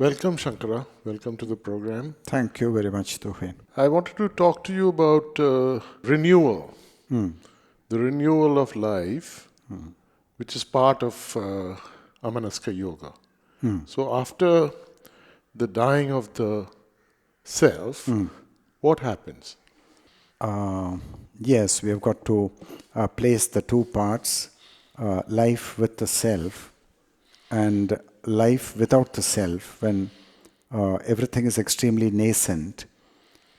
Welcome, Shankara. Welcome to the program. Thank you very much, Tuhin. I wanted to talk to you about renewal, the renewal of life, which is part of Amanaska Yoga. So after the dying of the self, what happens? Yes, we have got to place the two parts, life with the self and life without the self, when everything is extremely nascent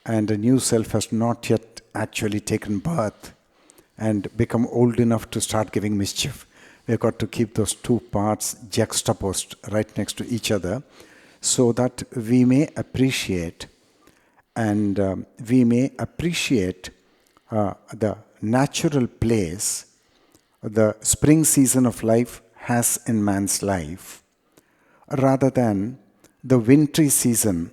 and a new self has not yet actually taken birth and become old enough to start giving mischief. We've got to keep those two parts juxtaposed right next to each other so that we may appreciate the natural place the spring season of life has in man's life, rather than the wintry season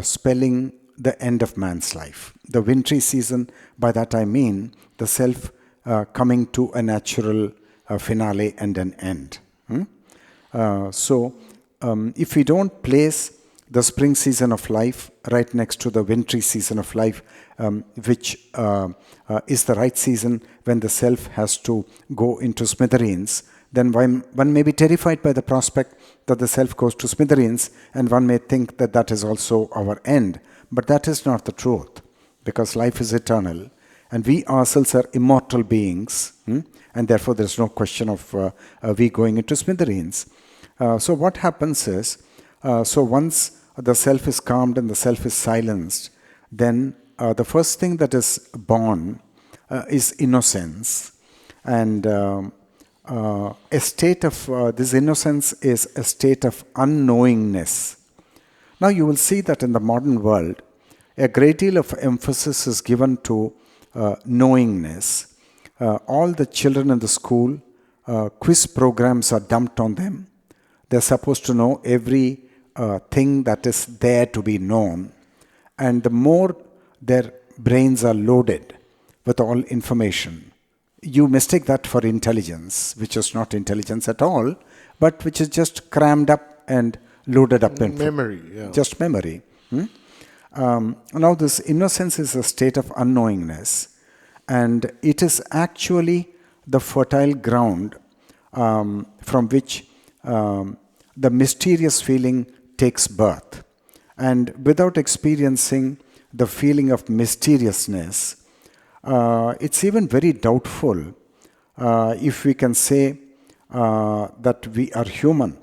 spelling the end of man's life. The wintry season, by that I mean the self coming to a natural finale and an end. If we don't place the spring season of life right next to the wintry season of life, which is the right season when the self has to go into smithereens, then one may be terrified by the prospect that the self goes to smithereens, and one may think that that is also our end. But that is not the truth, because life is eternal, and we ourselves are immortal beings, and therefore there is no question of we going into smithereens. So what happens is, once the self is calmed and the self is silenced, then the first thing that is born is innocence. And a state of this innocence is a state of unknowingness. Now you will see that in the modern world, a great deal of emphasis is given to knowingness. All the children in the school, quiz programs are dumped on them. They're supposed to know every thing that is there to be known. And the more their brains are loaded with all information, you mistake that for intelligence, which is not intelligence at all, but which is just crammed up and loaded up in memory. Yeah. Just memory. Now this innocence is a state of unknowingness, and it is actually the fertile ground from which the mysterious feeling takes birth. And without experiencing the feeling of mysteriousness, it's even very doubtful if we can say that we are human.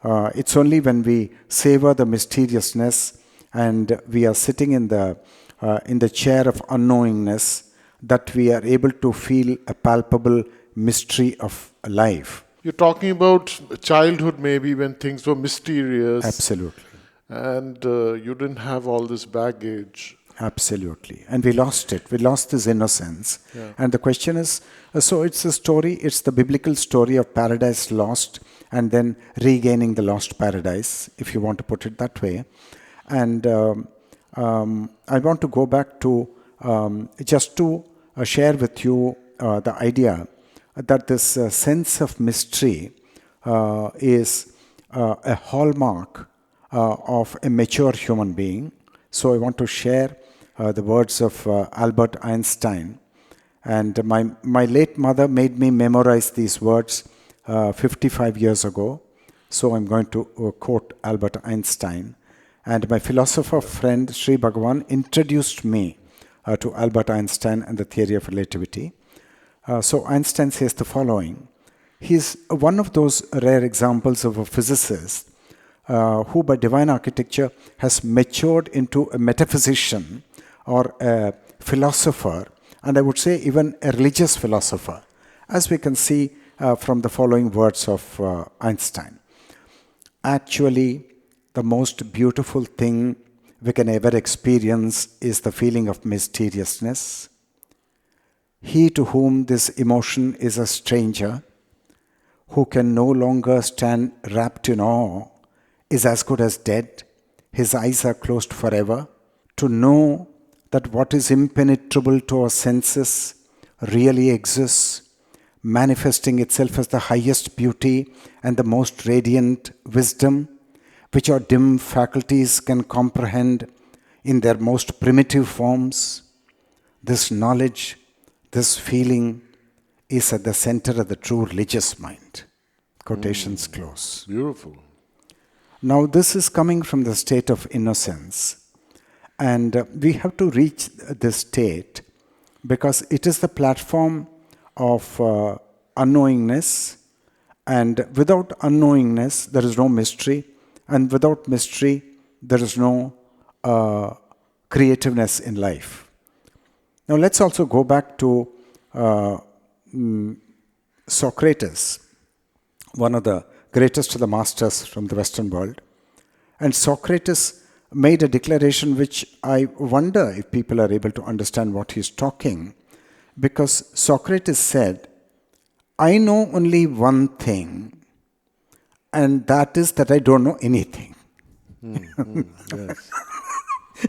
It's only when we savor the mysteriousness and we are sitting in the chair of unknowingness that we are able to feel a palpable mystery of life. You're talking about childhood, maybe, when things were mysterious. Absolutely. And you didn't have all this baggage. Absolutely. And we lost it. We lost this innocence. Yeah. And the question is, so it's a story, it's the biblical story of paradise lost and then regaining the lost paradise, if you want to put it that way. And I want to go back to just to share with you the idea that this sense of mystery is a hallmark of a mature human being. So I want to share the words of Albert Einstein. And my late mother made me memorize these words 55 years ago. So I'm going to quote Albert Einstein. And my philosopher friend Sri Bhagavan introduced me to Albert Einstein and the theory of relativity. So Einstein says the following. He's one of those rare examples of a physicist who by divine architecture has matured into a metaphysician or a philosopher, and I would say even a religious philosopher, as we can see from the following words of Einstein. Actually, the most beautiful thing we can ever experience is the feeling of mysteriousness. He to whom this emotion is a stranger, who can no longer stand wrapped in awe, is as good as dead. His eyes are closed forever. To know that what is impenetrable to our senses really exists, manifesting itself as the highest beauty and the most radiant wisdom, which our dim faculties can comprehend in their most primitive forms. This knowledge, this feeling is at the center of the true religious mind. Quotations close. Beautiful. Now, this is coming from the state of innocence. And we have to reach this state because it is the platform of unknowingness. And without unknowingness, there is no mystery. And without mystery, there is no creativeness in life. Now, let's also go back to Socrates, one of the greatest of the masters from the Western world. And Socrates made a declaration which I wonder if people are able to understand what he's talking. Because Socrates said, I know only one thing, and that is that I don't know anything. Yes.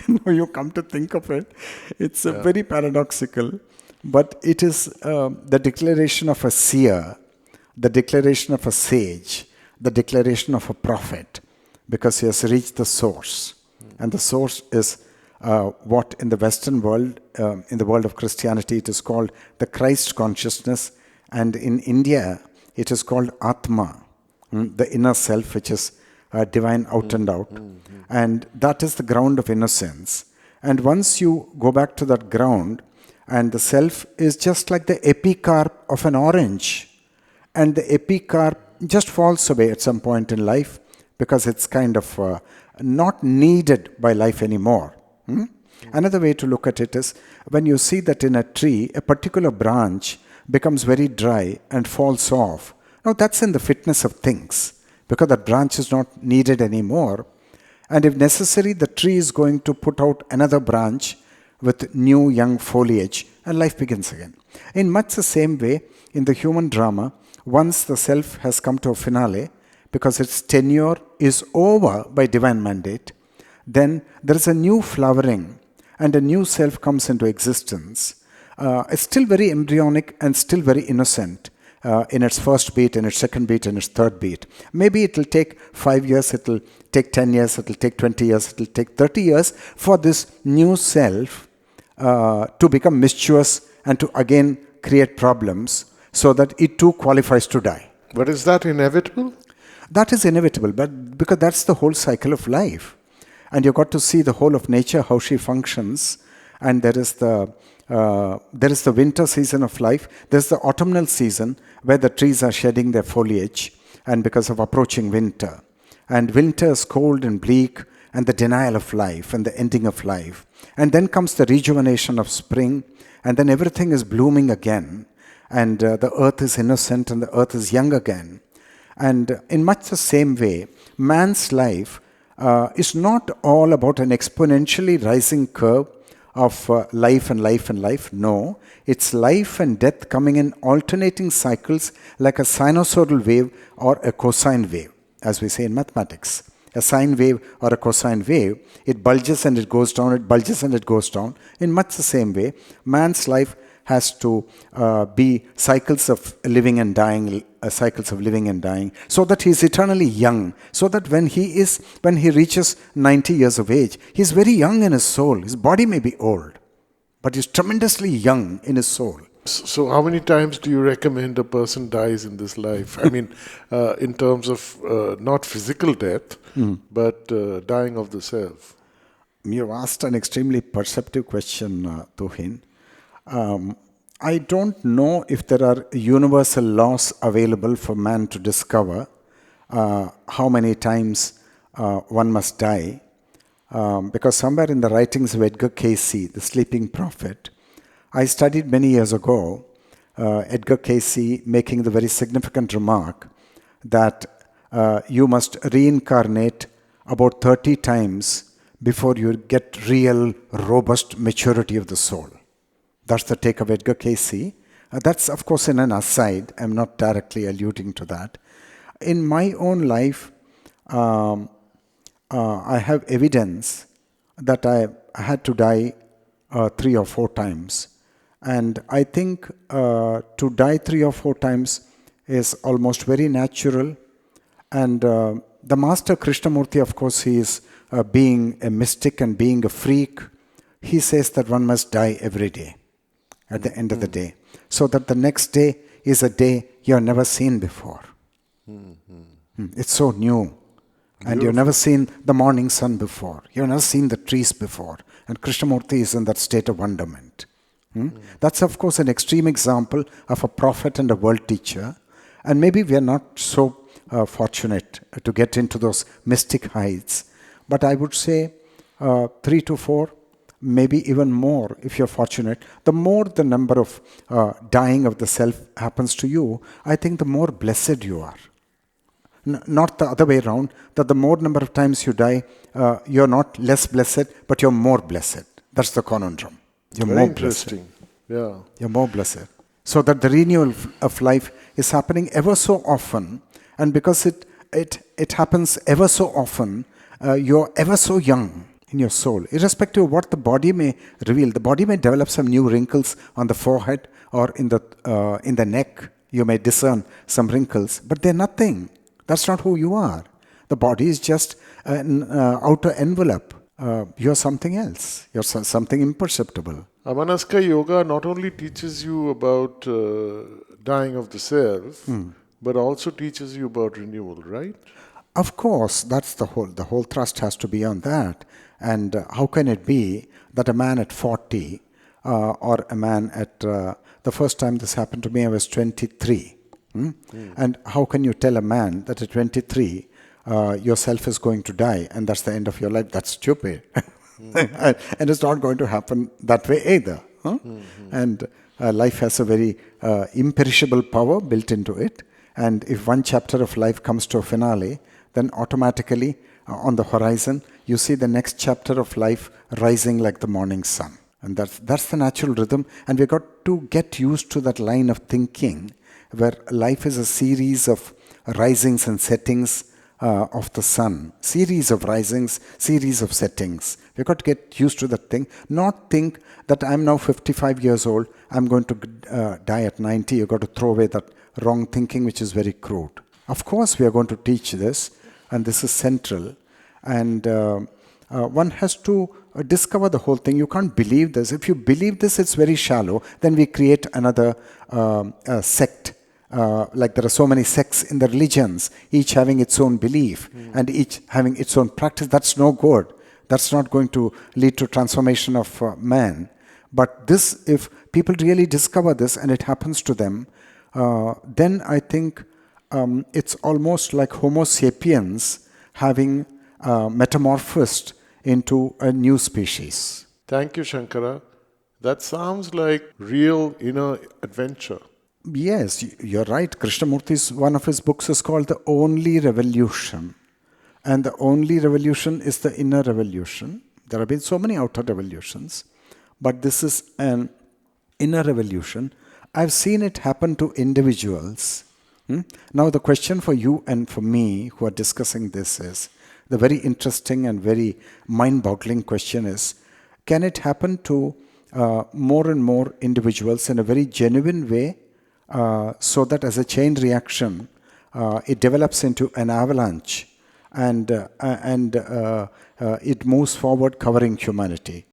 Now you come to think of it, it's very paradoxical, but it is the declaration of a seer, the declaration of a sage, the declaration of a prophet, because he has reached the source. And the source is what in the Western world, in the world of Christianity, it is called the Christ consciousness. And in India, it is called Atma, the inner self, which is divine out and out. And that is the ground of innocence. And once you go back to that ground, and the self is just like the epicarp of an orange. And the epicarp just falls away at some point in life because it's kind of not needed by life anymore. Another way to look at it is when you see that in a tree, a particular branch becomes very dry and falls off. Now that's in the fitness of things because that branch is not needed anymore. And if necessary, the tree is going to put out another branch with new young foliage and life begins again. In much the same way, in the human drama, once the self has come to a finale, because its tenure is over by divine mandate, then there is a new flowering and a new self comes into existence. It's still very embryonic and still very innocent in its first beat, in its second beat, in its third beat. Maybe it will take 5 years, it will take 10 years, it will take 20 years, it will take 30 years for this new self to become mischievous and to again create problems so that it too qualifies to die. But is that inevitable? That is inevitable, but because that's the whole cycle of life. And you've got to see the whole of nature, how she functions. And there is the winter season of life. There's the autumnal season where the trees are shedding their foliage and because of approaching winter. And winter is cold and bleak and the denial of life and the ending of life. And then comes the rejuvenation of spring and then everything is blooming again. And the earth is innocent and the earth is young again. And in much the same way, man's life is not all about an exponentially rising curve of life and life and life. No, it's life and death coming in alternating cycles like a sinusoidal wave or a cosine wave, as we say in mathematics. A sine wave or a cosine wave, it bulges and it goes down, it bulges and it goes down. In much the same way, man's life has to be cycles of living and dying, so that he is eternally young, so that when he reaches 90 years of age, he is very young in his soul. His body may be old, but he is tremendously young in his soul. So how many times do you recommend a person dies in this life? I mean, in terms of not physical death, but dying of the self. You asked an extremely perceptive question, Tuhin. I don't know if there are universal laws available for man to discover how many times one must die. Because somewhere in the writings of Edgar Cayce, the sleeping prophet, I studied many years ago Edgar Cayce making the very significant remark that you must reincarnate about 30 times before you get real, robust maturity of the soul. That's the take of Edgar Cayce. That's, of course, in an aside. I'm not directly alluding to that. In my own life, I have evidence that I had to die 3 or 4 times. And I think to die 3 or 4 times is almost very natural. And the master Krishnamurti, of course, he is being a mystic and being a freak. He says that one must die every day at the end of the day, so that the next day is a day you have never seen before. It's so new. And you've never seen the morning sun before. You've never seen the trees before. And Krishnamurti is in that state of wonderment. That's, of course, an extreme example of a prophet and a world teacher. And maybe we are not so fortunate to get into those mystic heights. But I would say 3 to 4, maybe even more if you're fortunate. The more the number of dying of the self happens to you, I think the more blessed you are. Not the other way around, that the more number of times you die, you're not less blessed, but you're more blessed. That's the conundrum. You're Very more interesting. blessed. You're more blessed. So that the renewal of life is happening ever so often, and because it happens ever so often, you're ever so young in your soul. Irrespective of what the body may reveal, the body may develop some new wrinkles on the forehead or in the neck. You may discern some wrinkles, but they're nothing. That's not who you are. The body is just an outer envelope. You're something else. You're something imperceptible. Amanaska Yoga not only teaches you about dying of the self, but also teaches you about renewal, right? Of course, that's the whole thrust has to be on that. And how can it be that a man at 40 or a man at, the first time this happened to me, I was 23. And how can you tell a man that at 23, yourself is going to die and that's the end of your life? That's stupid. And it's not going to happen that way either. And life has a very imperishable power built into it. And if one chapter of life comes to a finale, then automatically on the horizon, you see the next chapter of life rising like the morning sun. And that's the natural rhythm. And we've got to get used to that line of thinking where life is a series of risings and settings of the sun. Series of risings, series of settings. We've got to get used to that thing. Not think that I'm now 55 years old, I'm going to die at 90. You've got to throw away that wrong thinking, which is very crude. Of course, we are going to teach this, and this is central. And one has to discover the whole thing. You can't believe this. If you believe this, it's very shallow. Then we create another sect. Like there are so many sects in the religions, each having its own belief and each having its own practice. That's no good. That's not going to lead to transformation of man. But this, if people really discover this and it happens to them, then I think it's almost like Homo sapiens having metamorphosed into a new species. Thank you, Shankara. That sounds like real inner adventure. Yes, you're right. Krishnamurti's, one of his books is called The Only Revolution. And the only revolution is the inner revolution. There have been so many outer revolutions, but this is an inner revolution. I've seen it happen to individuals. Now the question for you and for me who are discussing this is, the very interesting and very mind-boggling question is, can it happen to more and more individuals in a very genuine way, so that as a chain reaction, it develops into an avalanche and it moves forward covering humanity?